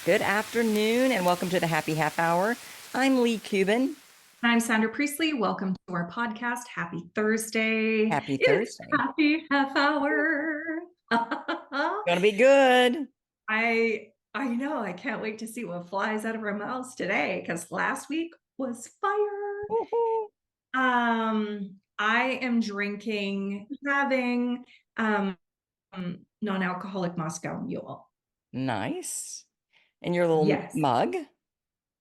Good afternoon and welcome to the Happy Half Hour. I'm Leigh Kubin. I'm Sandra Priestley. Welcome to our podcast. Happy Thursday. Happy It's Thursday. Happy Half Hour. Gonna be good. I know. I can't wait to see what flies out of our mouths today because last week was fire. Woohoo. I am having non-alcoholic Moscow Mule. Nice. And your little Yes. mug.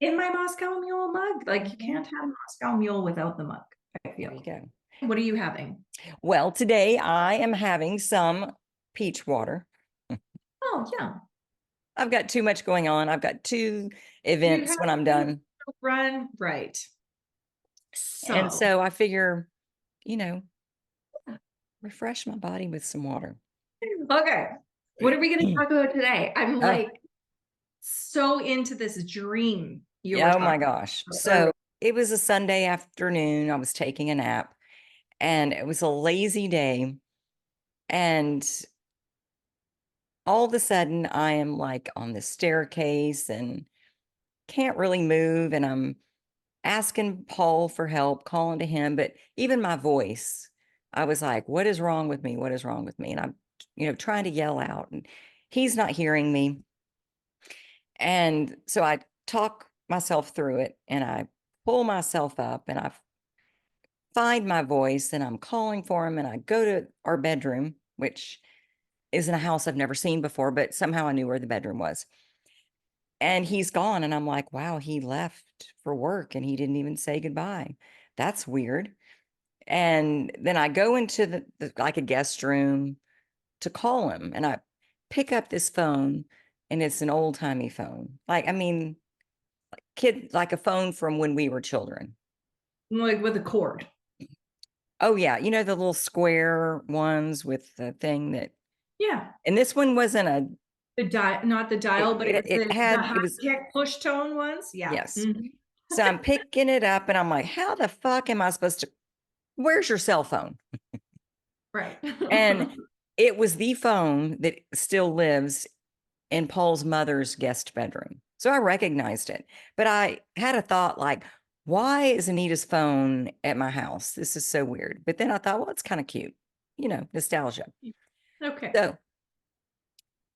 In my Moscow Mule mug. Like you can't have Moscow Mule without the mug, I There you feel. go. What are you having? Well, today I am having some peach water. Oh, yeah. I've got too much going on. I've got two You events have when I'm to done. run, right. And So, so I figure, you know, refresh my body with some water. okay. What are we going to talk about today? I'm Oh, like so into this dream you were yeah, oh my talking gosh. about So earlier. it was a Sunday afternoon. I was taking a nap and it was a lazy day. And all of a sudden, I am like on the staircase and can't really move. And I'm asking Paul for help, calling to him. But even my voice, I was like, what is wrong with me? What is wrong with me? And I'm, trying to yell out and he's not hearing me. And so I talk myself through it and I pull myself up and I find my voice and I'm calling for him and I go to our bedroom, which is in a house I've never seen before, but somehow I knew where the bedroom was. And he's gone. And I'm like, wow, he left for work and he didn't even say goodbye. That's weird. And then I go into like a guest room to call him and I pick up this phone and it's an old timey phone. Like, I mean, like a phone from when we were children. Like with a cord. Oh yeah. You know, the little square ones with the thing that, Yeah. and this one wasn't a, Not the dial, but it was the it was, high-tech push tone ones. Yeah. yes. Mhm. So I'm picking it up and I'm like, how the fuck am I supposed to, where's your cell phone? Right. And it was the phone that still lives in Paul's mother's guest bedroom. So I recognized it. But I had a thought like, why is Anita's phone at my house? This is so weird. But then I thought, well, it's kind of cute, nostalgia. Okay. So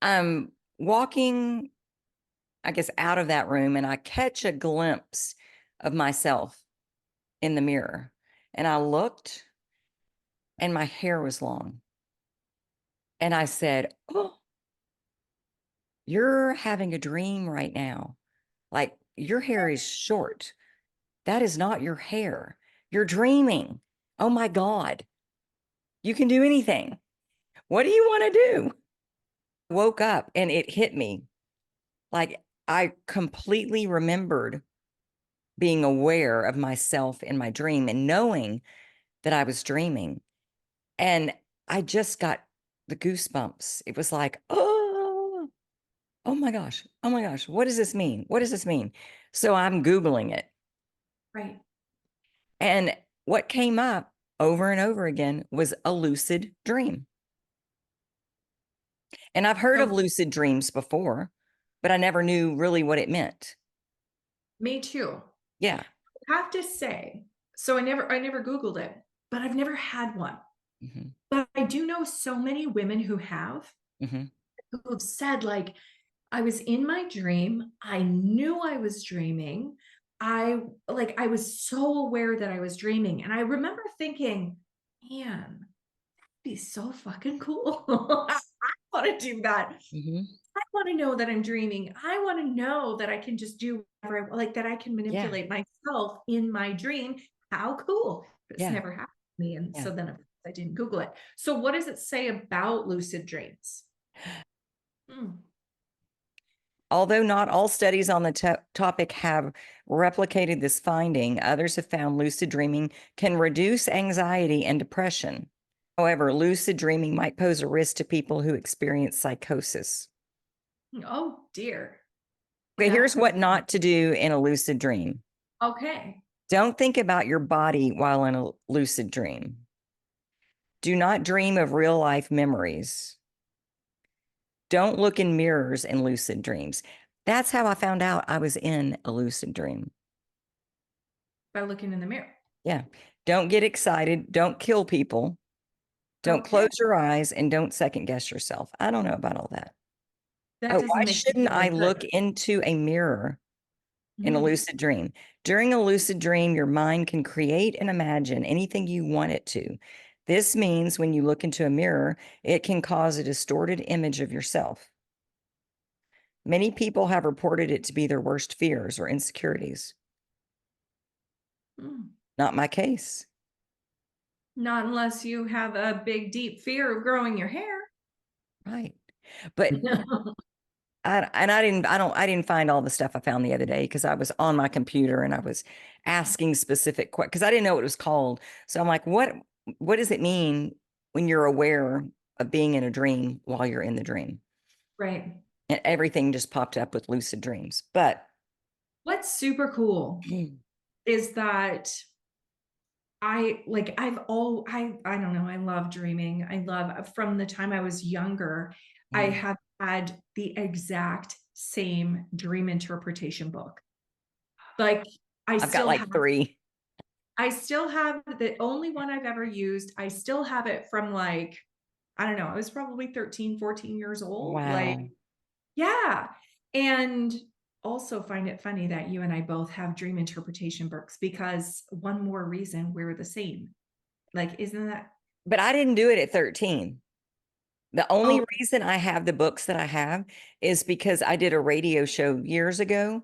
I'm walking, I guess, out of that room and I catch a glimpse of myself in the mirror. And I looked and my hair was long. And I said, oh, you're having a dream right now. Like your hair is short. That is not your hair. You're dreaming. Oh my God. You can do anything. What do you want to do? Woke up and it hit me. Like I completely remembered being aware of myself in my dream and knowing that I was dreaming. And I just got the goosebumps. It was like, oh my gosh. Oh my gosh. What does this mean? What does this mean? So I'm Googling it. Right. And what came up over and over again was a lucid dream. And I've heard of So lucid dreams before, but I never knew really what it meant. me too. Yeah. I have to say, so I never Googled it, but I've never had one. Mm-hmm. But I do know so many women who Mm-hmm. have said like, I was in my dream. I knew I was dreaming. I was so aware that I was dreaming. And I remember thinking, man, that'd be so fucking cool. I want to do that. Mm-hmm. I want to know that I'm dreaming. I want to know that I can just do whatever like that I can Yeah. manipulate myself in my dream. How cool. It's Yeah. never happened to me. And Yeah. so then of course, I didn't Google it. So what does it say about lucid dreams? Hmm. Although not all studies on the topic have replicated this finding, others have found lucid dreaming can reduce anxiety and depression. However, lucid dreaming might pose a risk to people who experience psychosis. Oh dear. Okay, here's That's what not to do in a lucid dream. okay. Don't think about your body while in a lucid dream. Do not dream of real life memories. Don't look in mirrors in lucid dreams. That's how I found out I was in a lucid dream. By looking in the mirror. Yeah. Don't get excited. Don't kill people. Don't Okay. close your eyes and don't second guess yourself. I don't know about all that. That Oh, why doesn't make me shouldn't feel I as good. look into a mirror in a Mhm. lucid dream? During a lucid dream, your mind can create and imagine anything you want it to. This means when you look into a mirror, it can cause a distorted image of yourself. Many people have reported it to be their worst fears or insecurities. Mm. Not my case. Not unless you have a big, deep fear of growing your hair. Right. But I didn't find all the stuff I found the other day because I was on my computer and I was asking specific questions because I didn't know what it was called. So I'm like, what does it mean when you're aware of being in a dream while you're in the dream? Right. And everything just popped up with lucid dreams. But What's super cool is that I don't know, I love dreaming. I love from the time I was younger, I mm, have had the exact same dream interpretation book. Like I I've got still have like three. I still have the only one I've ever used. I still have it from like, I don't know, I was probably 13, 14 years old. Like, Wow. yeah. And also find it funny that you and I both have dream interpretation books because one more reason we're the same. Like, isn't that? But I didn't do it at 13. The only Oh, reason I have the books that I have is because I did a radio show years ago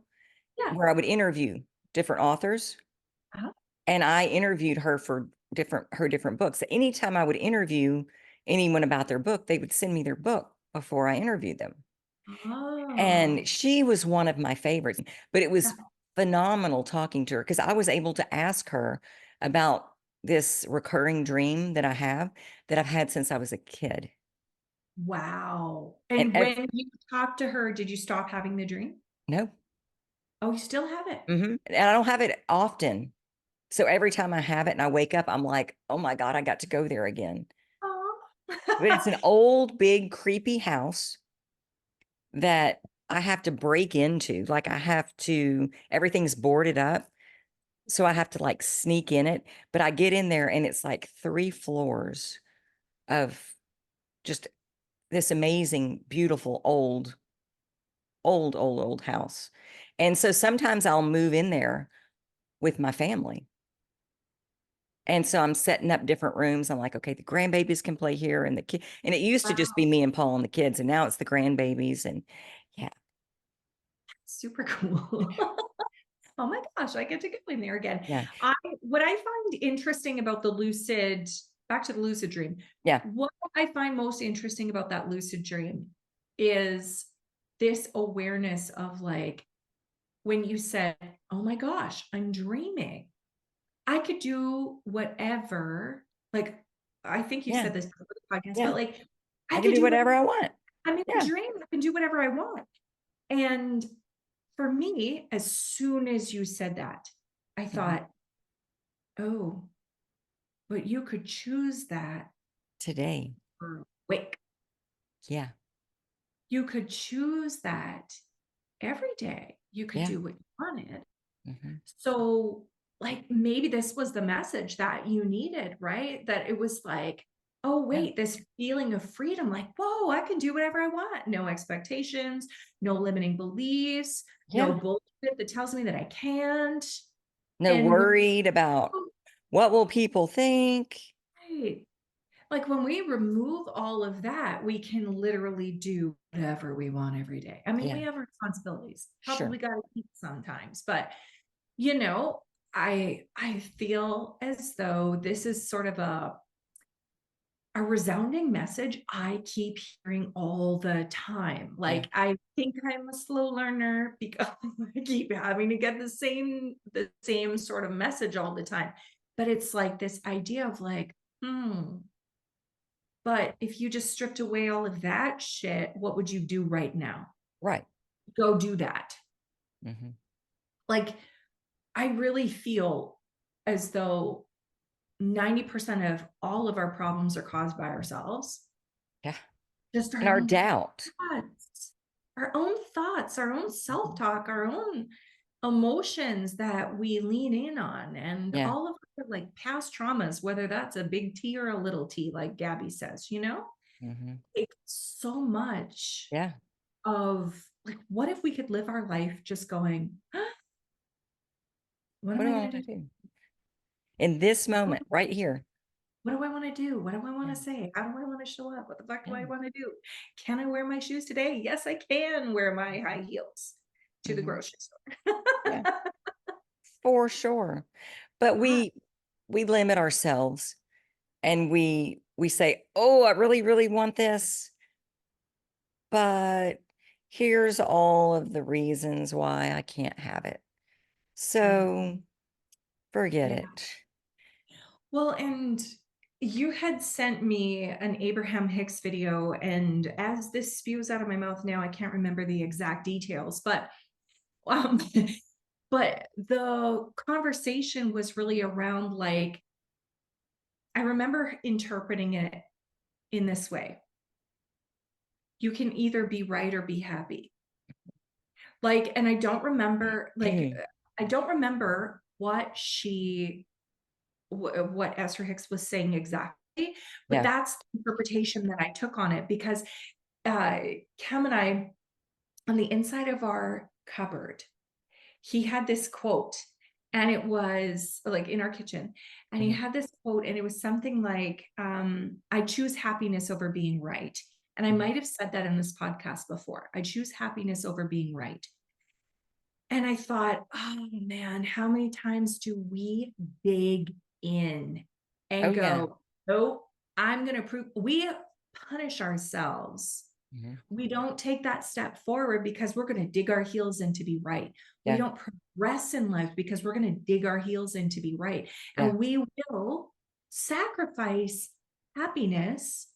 yeah. where I would interview different authors Uh-huh. and I interviewed her for different books. Anytime I would interview anyone about their book, they would send me their book before I interviewed them. And Oh, she was one of my favorites, but it yeah. was phenomenal talking to her because I was able to ask her about this recurring dream that I have that I've had since I was a kid. Wow. And And when you talked to her, did you stop having the dream? no, Oh, you still have it. and I don't have it often. So every time I have it and I wake up, I'm like, oh my God, I got to go there again. But it's an Oh. old, big, creepy house that I have to break into. Like I have to, everything's boarded up. So I have to like sneak in it. But I get in there and it's like 3 floors of just this amazing, beautiful, old house. And so sometimes I'll move in there with my family. And so I'm setting up different rooms. I'm like, okay, the grandbabies can play here and the kid. And it used to just be Wow. me and Paul and the kids. And now it's the grandbabies. And yeah, Super cool. Oh my gosh, I get to go in there again. yeah, I what I find interesting about the lucid, back to the lucid dream, yeah, what I find most interesting about that lucid dream is this awareness of like when you said, "Oh my gosh, I'm dreaming." I could do whatever. Like I think you yeah, said this before the podcast, yeah. but like I I can could do do whatever. whatever I want. I'm in a Yeah. dream. I can do whatever I want. And for me, as soon as you said that, I Mhm. thought, oh, but you could choose that Today. for wake. Yeah. You could choose that every day. You could Yeah. do what you wanted. Mhm. So, like, maybe this was the message that you needed, right? That it was like, oh, Yeah. wait, this feeling of freedom, like, whoa, I can do whatever I want. No expectations, no limiting beliefs, no Yeah. bullshit that tells me that I can't. No And when, worried about what will people think. right, like when we remove all of that, we can literally do whatever we want every day. I mean, Yeah. we have responsibilities, Sure. probably got to eat sometimes, but you know, I feel as though this is sort of a resounding message I keep hearing all the time. Yeah. Like I think I'm a slow learner because I keep having to get the same sort of message all the time. But it's like this idea of like, but if you just stripped away all of that shit, what would you do right now? Right. Go do that. Mhm. Like I really feel as though 90% of all of our problems are caused by ourselves. Yeah. Just And our our own doubt. thoughts. our own thoughts, our own self-talk, our own emotions that we lean in on, and Yeah. all of our like past traumas, whether that's a big T or a little T, like Gabby says, Hmm. it's so much Yeah. of like, what if we could live our life just going, what What am do I I going want to to do? do in this moment right here? What do I want to do? What do I want Yeah. to say? How do I want to show up? What the fuck do I Yeah. want to do? Can I wear my shoes today? Yes, I can wear my high heels to the Hmm. grocery store. Yeah, for sure. But Yeah. we limit ourselves and we say, "Oh, I really, really want this, but here's all of the reasons why I can't have it." Yeah. So forget Yeah. it. Well, and you had sent me an Abraham Hicks video, and as this spews out of my mouth now, I can't remember the exact details, um, but the conversation was really around like, I remember interpreting it in this way. You can either be right or be happy. Like, and I don't remember what Esther Hicks was saying exactly, but Yeah. that's the interpretation that I took on it, because uh, Cam and I, on the inside of our cupboard, he had this quote, and it was like in our kitchen, and he Mhm. had this quote, and it was something like, I choose happiness over being right. And I Mhm. might have said that in this podcast before. I choose happiness over being right. And I thought, oh man, how many times do we dig in Oh and yeah. go, nope, I'm going to prove, we punish ourselves. Mhm. We don't take that step forward because we're going to dig our heels in to be right. We Yeah. don't progress in life because we're going to dig our heels in to be right. Yeah. And we will sacrifice happiness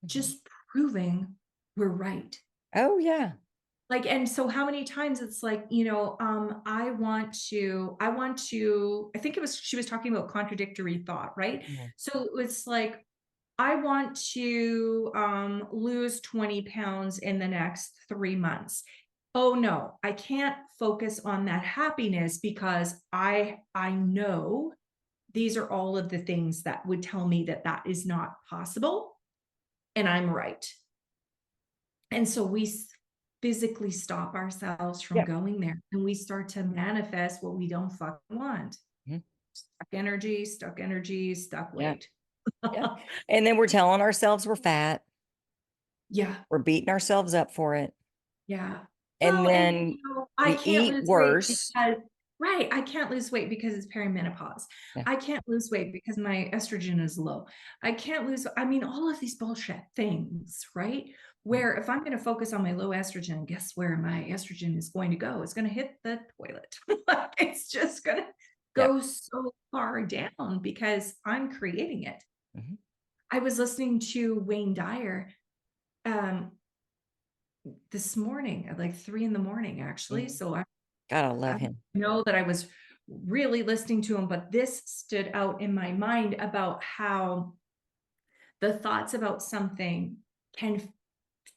Mhm. just proving we're right. Oh yeah. Like, and so how many times it's like, I think it was, she was talking about contradictory thought, right? Yeah. So it's like, I want to lose 20 pounds in the next 3 months. Oh no, I can't focus on that happiness because I know these are all of the things that would tell me that that is not possible, and I'm right. And so we physically stop ourselves from Yeah. going there, and we start to manifest what we don't fucking want. Mhm. Stuck energy, stuck Yeah. weight. Yeah. And then we're telling ourselves we're fat. Yeah. We're beating ourselves up for it. Yeah. And Well, and then I we can't eat lose weight worse. because, right, I can't lose weight because it's perimenopause. Yeah. I can't lose weight because my estrogen is low. I can't lose, I mean, all of these bullshit things, right? Mhm. Where if I'm going to focus on my low estrogen, guess where my estrogen is going to go? It's going to hit the toilet. Like, it's just going to Yeah. go so far down because I'm creating it. Mhm. I was listening to Wayne Dyer um, this morning at like 3 in the morning, actually. Mhm. So God, I I love don't him. know that I was really listening to him, but this stood out in my mind about how the thoughts about something can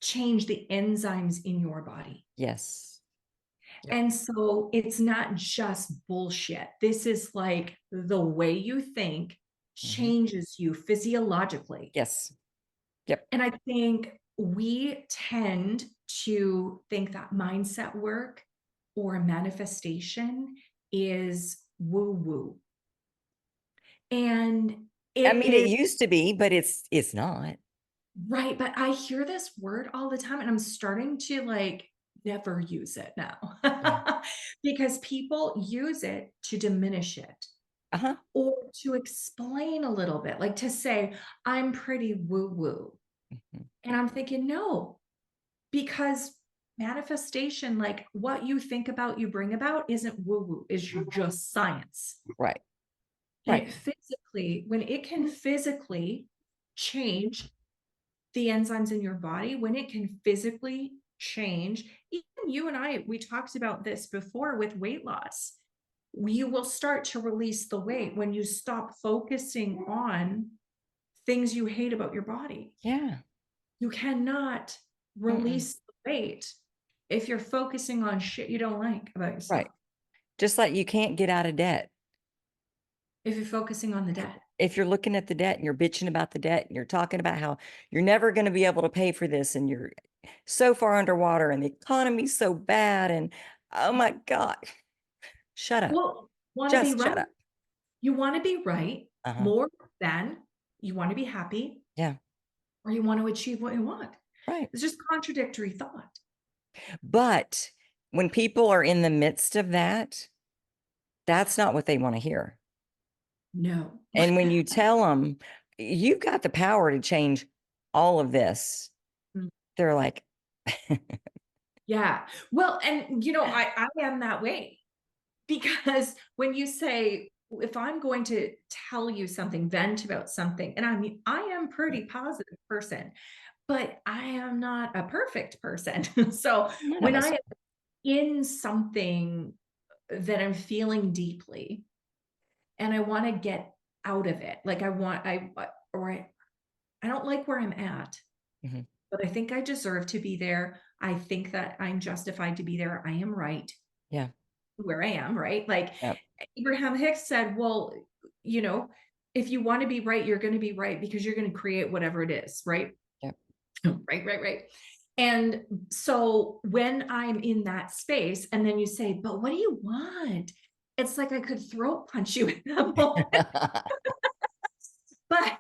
change the enzymes in your body. Yes. Yep. And so it's not just bullshit. This is like the way you think Mhm. changes you physiologically. Yes. Yep. And I think we tend to think that mindset work or manifestation is woo woo. And I it mean, it is, used to be, but it's not. right. But I hear this word all the time, and I'm starting to like never use it now Yeah. because people use it to diminish it Uh-huh. or to explain a little bit, like to say, I'm pretty woo woo. Mhm. And I'm thinking, no, because manifestation, like what you think about, you bring about, isn't woo woo, is just science. Right. And Right. it physically, when it can physically change the enzymes in your body, when it can physically change, even you and I, we talked about this before with weight loss. You will start to release the weight when you stop focusing on things you hate about your body. Yeah. You cannot Mm-mm. release the great if you're focusing on shit you don't like about Right. yourself. Just like you can't get out of debt. If you're focusing on the debt. If you're looking at the debt and you're bitching about the debt and you're talking about how you're never going to be able to pay for this and you're so far underwater and the economy's so bad and oh my God, shut up. Well, want to be Just right. shut up. You want to be right Uh-huh. more than you want to be happy Yeah. or you want to achieve what you want. Right. It's just contradictory thought. But when people are in the midst of that, that's not what they want to hear. No. And when you tell them, you've got the power to change all of this, Mm. they're like, Yeah. Well, and I am that way because when you say, if I'm going to tell you something, vent about something, and I mean, I am pretty positive person, but I am not a perfect person. So none of when us I am are. in something that I'm feeling deeply and I want to get out of it, like I don't like where I'm at, Mhm. but I think I deserve to be there. I think that I'm justified to be there. I am right Yeah. where I am, right? Like Yep. Abraham Hicks said, well, you know, if you want to be right, you're going to be right because you're going to create whatever it is, right? Yep. Right. And so when I'm in that space, and then you say, but what do you want? It's like I could throat punch you in that moment, but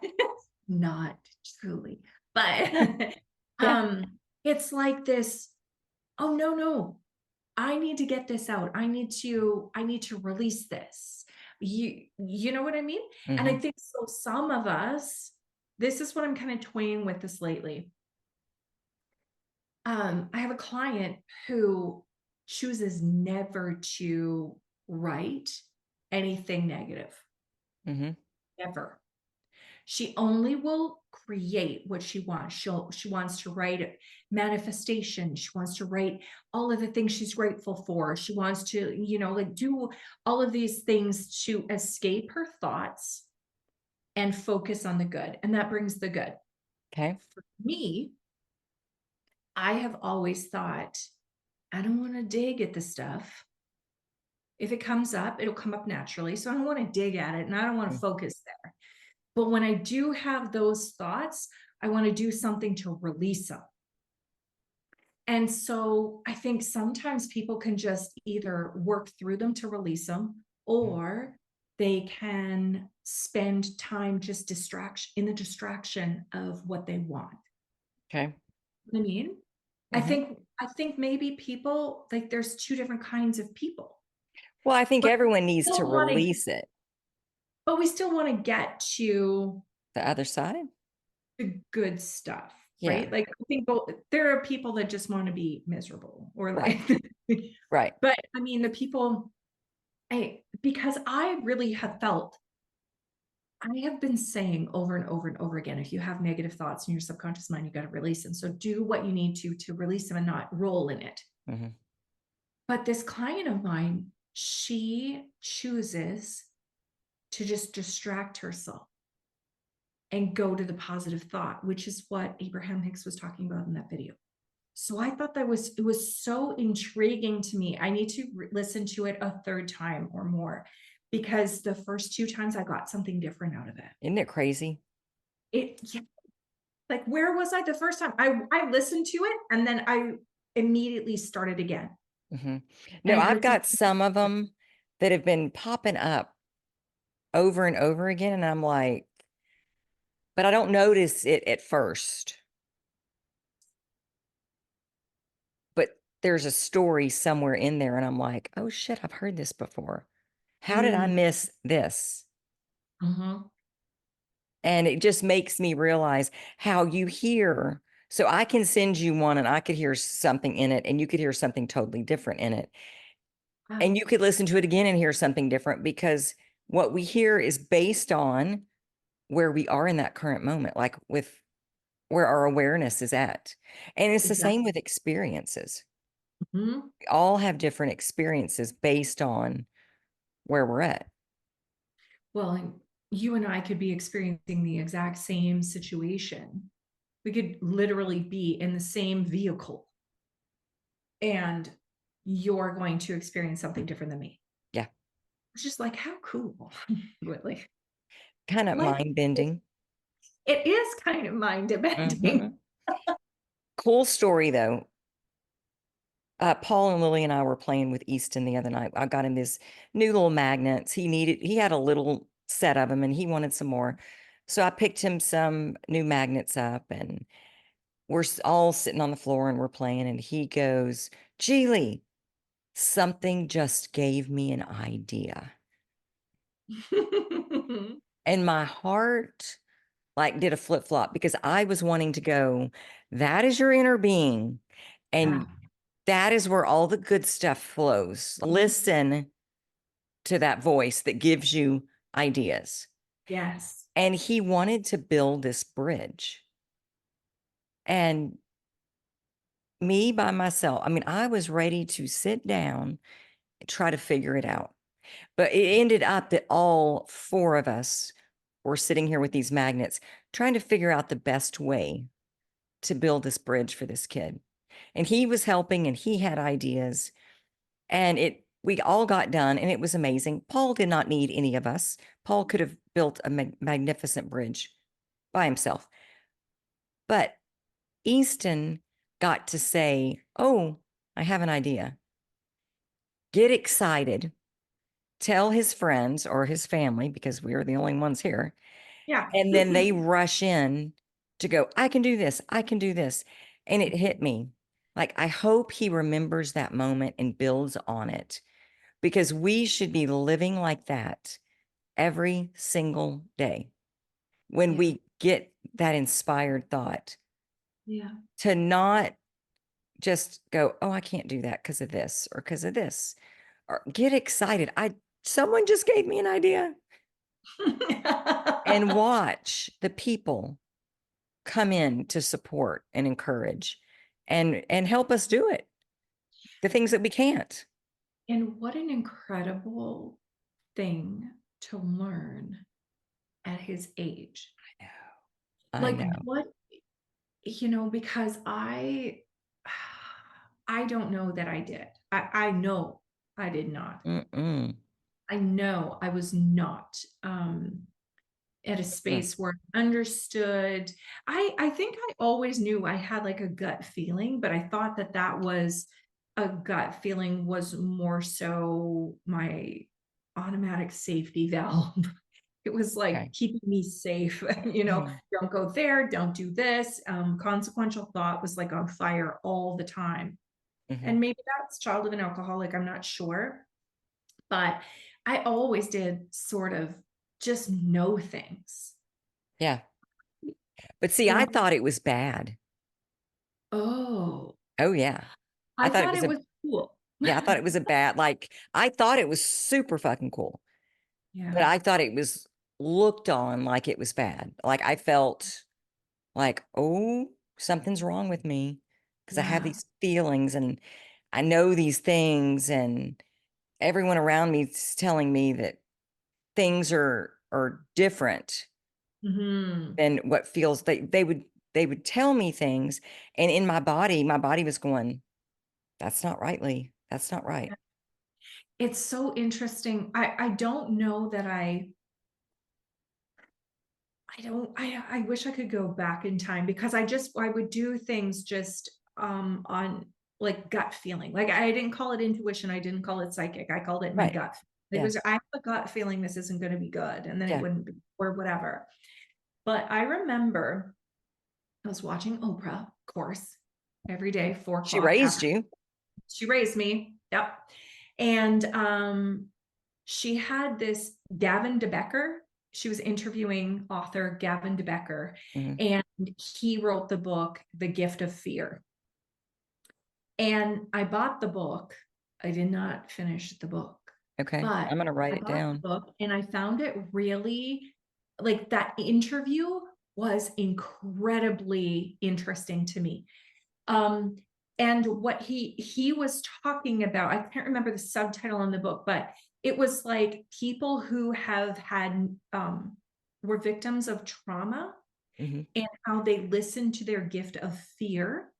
not truly. But Yeah. it's like this, oh no, I need to get this out. I need to release this. You know what I mean? And I Mhm. think so some of us, this is what I'm kind of toying with this lately. I have a client who chooses never to write anything negative, Mhm. ever. She only will create what she wants. She wants to write manifestation. She wants to write all of the things she's grateful for. She wants to, like do all of these things to escape her thoughts and focus on the good. And that brings the good. Okay. For me, I have always thought, I don't want to dig at the stuff. If it comes up, it'll come up naturally. So I don't want to dig at it and I don't want to Mm. focus there. But when I do have those thoughts, I want to do something to release them. And so I think sometimes people can just either work through them to release them, Mhm. or they can spend time just distraction in the distraction of what they want. Okay. I mean, I Mhm. think I think maybe people like there's two different kinds of people, Well, I think but everyone we needs to still want to, release it. but we still want to get to The other side? the good stuff, Yeah. right? Like I think there are people that just want to be miserable or Right. like, Right. but I mean, the people, because I really have felt, I have been saying over and over and over again, if you have negative thoughts in your subconscious mind, you got to release them. So do what you need to release them and not roll in it. Mhm. But this client of mine, she chooses to just distract herself and go to the positive thought, which is what Abraham Hicks was talking about in that video. So I thought it was so intriguing to me. I need to listen to it a third time or more because the first two times I got something different out of it. Isn't it crazy? Yeah, like where was I the first time? I listened to it and then I immediately started again. Mhm. And No, I I've heard something. got some of them that have been popping up over and over again, and I'm like, but I don't notice it at first. But there's a story somewhere in there, and I'm like, "Oh, shit, I've heard this before. How did I Mm, miss this?" mhm. And it just makes me realize how you hear. So I can send you one, and I could hear something in it, and you could hear something totally different in it. And Wow. you could listen to it again and hear something different because what we hear is based on where we are in that current moment, like with where our awareness is at. And it's the same Exactly. with experiences. Mhm. We all have different experiences based on where we're at. Well, and you and I could be experiencing the exact same situation. We could literally be in the same vehicle. and you're going to experience something different than me. Yeah. It's just like, how cool. Really. Kind of Life, mind bending. it is kind of mind bending. Mhm. Cool story though. Paul and Lily and I were playing with Easton the other night. I got him his new little magnets. He had a little set of them and he wanted some more. So I picked him some new magnets up and we're all sitting on the floor and we're playing. And he goes, Geely, something just gave me an idea. And my heart like did a flip flop because I was wanting to go, that is your inner being. Yeah. And that is where all the good stuff flows. Listen to that voice that gives you ideas. Yes. And he wanted to build this bridge. And me by myself, I mean, I was ready to sit down and try to figure it out. But it ended up that all four of us were sitting here with these magnets trying to figure out the best way to build this bridge for this kid. And he was helping and he had ideas. And we all got done and it was amazing. Paul did not need any of us. Paul could have built a magnificent bridge by himself. But Easton got to say, oh, I have an idea. Get excited. Tell his friends or his family, because we are the only ones here. Yeah. And then they rush in to go, I can do this. I can do this. And it hit me. Like, I hope he remembers that moment and builds on it because we should be living like that every single day. When Yeah. we get that inspired thought, Yeah. to not just go, oh, I can't do that because of this or because of this, or get excited. Someone just gave me an idea and watch the people come in to support and encourage and help us do it. The things that we can't. And what an incredible thing to learn at his age. I know. I Like know. what, because I don't know that I did. I know I did not. Mm-mm. I know I was not at a Mm. space where I understood. I think I always knew I had like a gut feeling, but I thought that that was a gut feeling was more so my automatic safety valve. It was like Okay. keeping me safe, Mhm. don't go there, don't do this. Consequential thought was like on fire all the time. Mhm. And maybe that's child of an alcoholic, I'm not sure. But I always did sort of just know things. Yeah. But see, I And thought it was bad. oh, Oh yeah. I I thought it thought was it a was cool. yeah, I thought it was a bad like I thought it was super fucking cool. But Yeah. I thought it was looked on like it was bad. Like I felt like, oh, something's wrong with me because I have Yeah. these feelings and I know these things and everyone around me is telling me that things are different Hmm. than what feels they would tell me things and in my body was going, that's not right, Leigh. That's not right. It's so interesting. I don't know that I don't I wish I could go back in time because I would do things just on like gut feeling. Like I didn't call it intuition, I didn't call it psychic. I called it my Right. gut. It Yeah. was I have a gut feeling this isn't going to be good and then it Yeah. wouldn't be or whatever. But I remember I was watching Oprah, of course, every day, four She o'clock raised after you. she raised me. Yep. And she had this Gavin DeBecker. She was interviewing author Gavin DeBecker, Mhm. and he wrote the book, The Gift of Fear. And I bought the book. I did not finish the book, Okay. but I'm gonna write I it bought the down. book and I found it really like that interview was incredibly interesting to me. Um, and what he was talking about, I can't remember the subtitle in the book, but it was like people who have had were victims of trauma Mhm. and how they listen to their gift of fear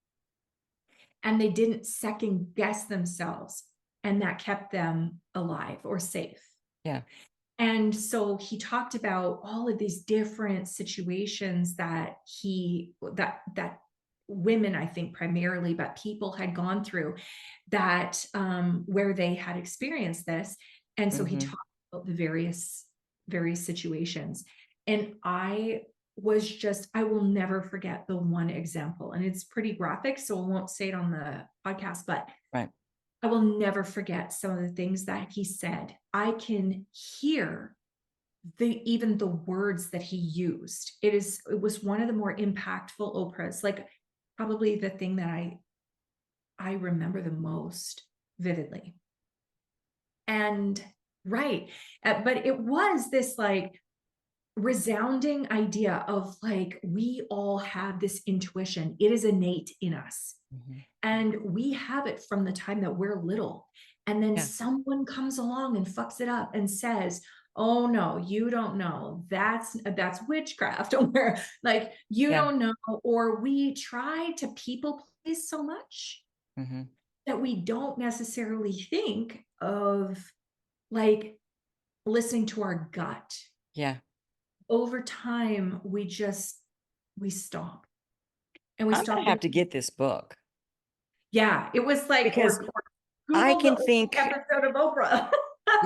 and they didn't second guess themselves, and that kept them alive or safe. Yeah. And so he talked about all of these different situations that that women, I think primarily, but people had gone through that, where they had experienced this. And so he Mm-hmm. talked about the various situations. And I will never forget the one example. And it's pretty graphic, so I won't say it on the podcast, but Right. I will never forget some of the things that he said. I can hear even the words that he used. It was one of the more impactful Oprahs, like probably the thing that I remember the most vividly. And right. But it was this like resounding idea of like, we all have this intuition. It is innate in us. Mm-hmm. And we have it from the time that we're little. And then Yeah. someone comes along and fucks it up and says, oh no, you don't know. That's witchcraft. Or like, you Yeah. don't know. Or we try to people please so much Mm-hmm. that we don't necessarily think of like listening to our gut. Yeah. Over time, we stop and we I'm stop gonna have to listening. get this book Yeah, it was like, because or I Google the can old think, episode of Oprah.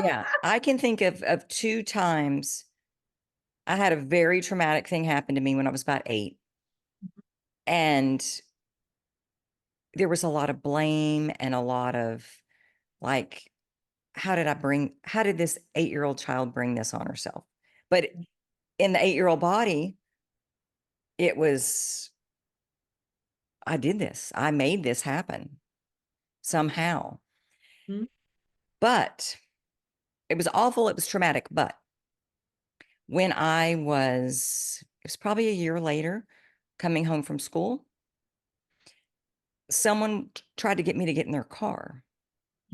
yeah, I can think of two times I had a very traumatic thing happen to me when I was about 8. And there was a lot of blame and a lot of like, how did this 8-year-old child bring this on herself? But in the 8-year-old body, it was, I did this. I made this happen somehow. Mhm, But it was awful. It was traumatic. But when it was probably a year later, coming home from school, someone tried to get me to get in their car,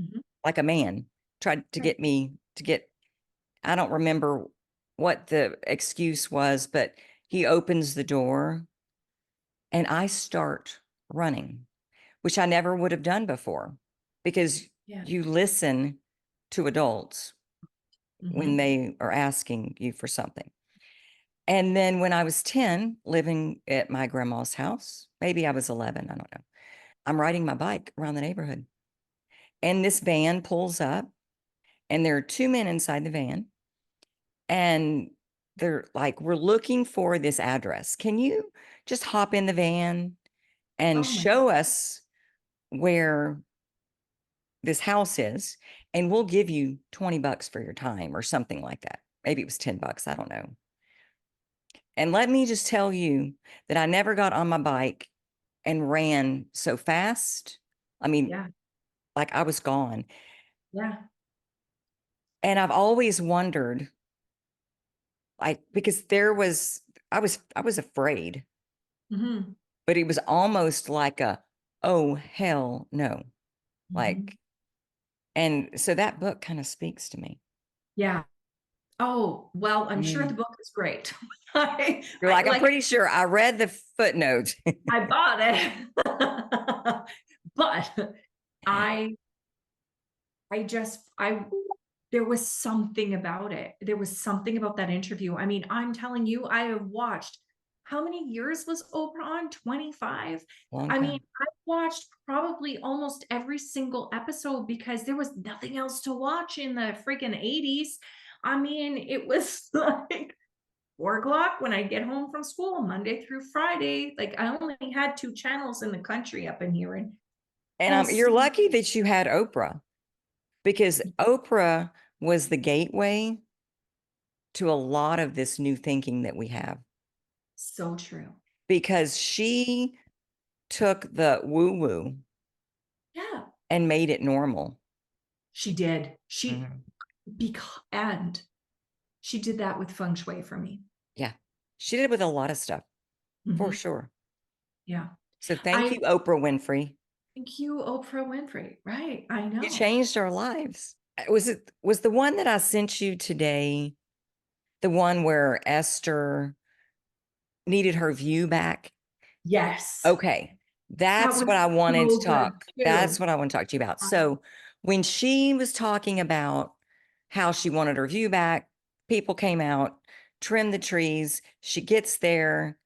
mhm. like a man tried to Right. get me to get, I don't remember what the excuse was, but he opens the door and I start running, which I never would have done before because Yeah. you listen to adults when Mhm, they are asking you for something. And then when I was 10, living at my grandma's house, maybe I was 11, I don't know. I'm riding my bike around the neighborhood and this van pulls up and there are 2 men inside the van and they're like, we're looking for this address. Can you just hop in the van and oh my show us where this house is? And we'll give you $20 for your time or something like that. Maybe it was $10. I don't know. And let me just tell you that I never got on my bike and ran so fast. I mean, yeah, like I was gone. yeah. And I've always wondered, like, because I was afraid, Mhm, but it was almost like a, oh, hell no. mhm. Like, and so that book kind of speaks to me. Yeah. Oh, well, I'm sure the Mm. book is great. I You're like, I'm like, pretty sure I read the footnotes. I bought it. But I I there was something about it. There was something about that interview. I mean, I'm telling you, I have watched how many years was Oprah on? 25? Long I mean, time. I watched probably almost every single episode because there was nothing else to watch in the freaking 80s. I mean, it was like 4 o'clock when I get home from school, Monday through Friday. Like I only had 2 channels in the country up in here. And And it was you're so, lucky that you had Oprah because Oprah was the gateway to a lot of this new thinking that we have so true. because she took the woo woo Yeah. and made it normal. She did. Mhm. And she did that with feng shui for me. Yeah. She did it with a lot of stuff for Mhm. sure. Yeah. So thank I you, Oprah Winfrey. thank you, Oprah Winfrey. Right. I You know. changed our lives. Was the one that I sent you today the one where Esther needed her view back? Yes. Okay. That That's was what I wanted to so good talk. That's too. what I want to talk to you about. So when she was talking about how she wanted her view back, people came out, trimmed the trees. She gets there.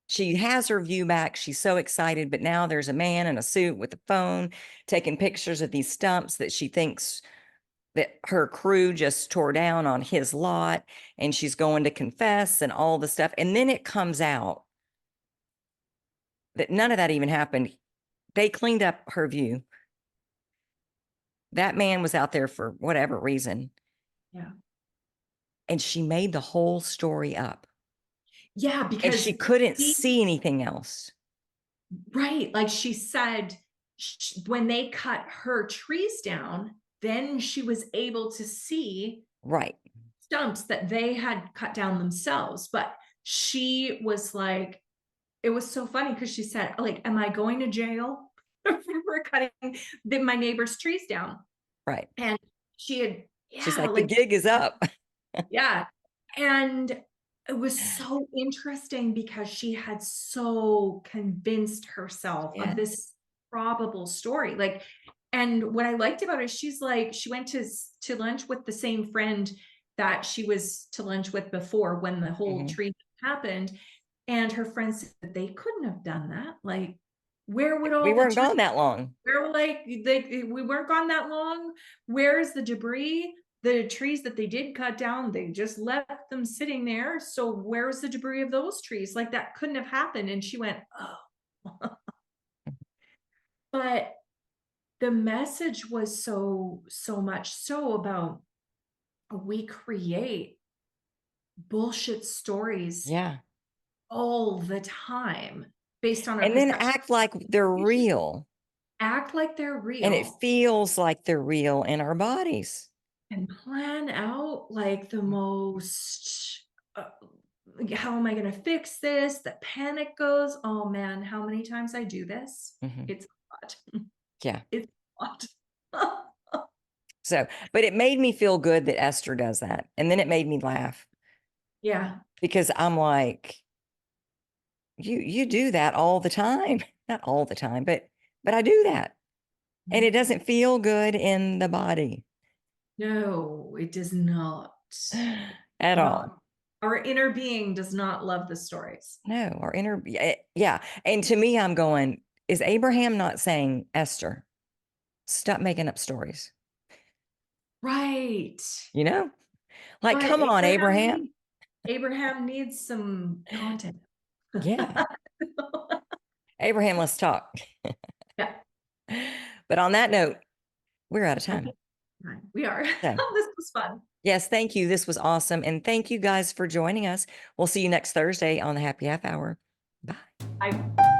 She has her view back. She's so excited, but now there's a man in a suit with a phone taking pictures of these stumps that she thinks that her crew just tore down on his lot, and she's going to confess and all the stuff. And then it comes out that none of that even happened. They cleaned up her view. That man was out there for whatever reason, Yeah. and she made the whole story up, Yeah, and because she couldn't she see anything else. right, like she said, when they cut her trees down, then she was able to see Right. stumps that they had cut down themselves. But she was like, it was so funny because she said, like, am I going to jail for cutting my neighbor's trees down? Right. And she had, She's yeah, like, the like, gig is up. yeah. And it was so interesting because she had so convinced herself Yeah. of this probable story. Like, and what I liked about it, she's like, she went to lunch with the same friend that she was to lunch with before when the whole Mhm. tree happened. And her friend said that they couldn't have done that. Like, where would We all the weren't trees gone that long. where like we weren't gone that long. Where's the debris? The trees that they did cut down, they just left them sitting there. So where's the debris of those trees? Like that couldn't have happened. And she went, oh. But the message was so much so about we create bullshit stories Yeah. all the time based on our And then perception. act like they're real, Act like they're and it real feels like they're real in our bodies. and plan out like the most how am I going to fix this? The panic goes, oh man, how many times I do this? Mhm. It's a lot. Yeah. It's a lot. So, but it made me feel good that Esther does that. And then it made me laugh Yeah. because I'm like, you do that all the time. Not all the time, but I do that. And it doesn't feel good in the body No, it does not. at Not. all. Our inner being does not love the stories. No, our inner, yeah. And to me, I'm going, is Abraham not saying, Esther, stop making up stories? Right. You know, like, But come on, Abraham. Abraham needs some content. Yeah. Abraham, let's talk. Yeah. But on that note, we're out of I time. think we are. So, This was fun. yes, thank you. This was awesome. And thank you guys for joining us. We'll see you next Thursday on the Happy Half Hour. Bye. I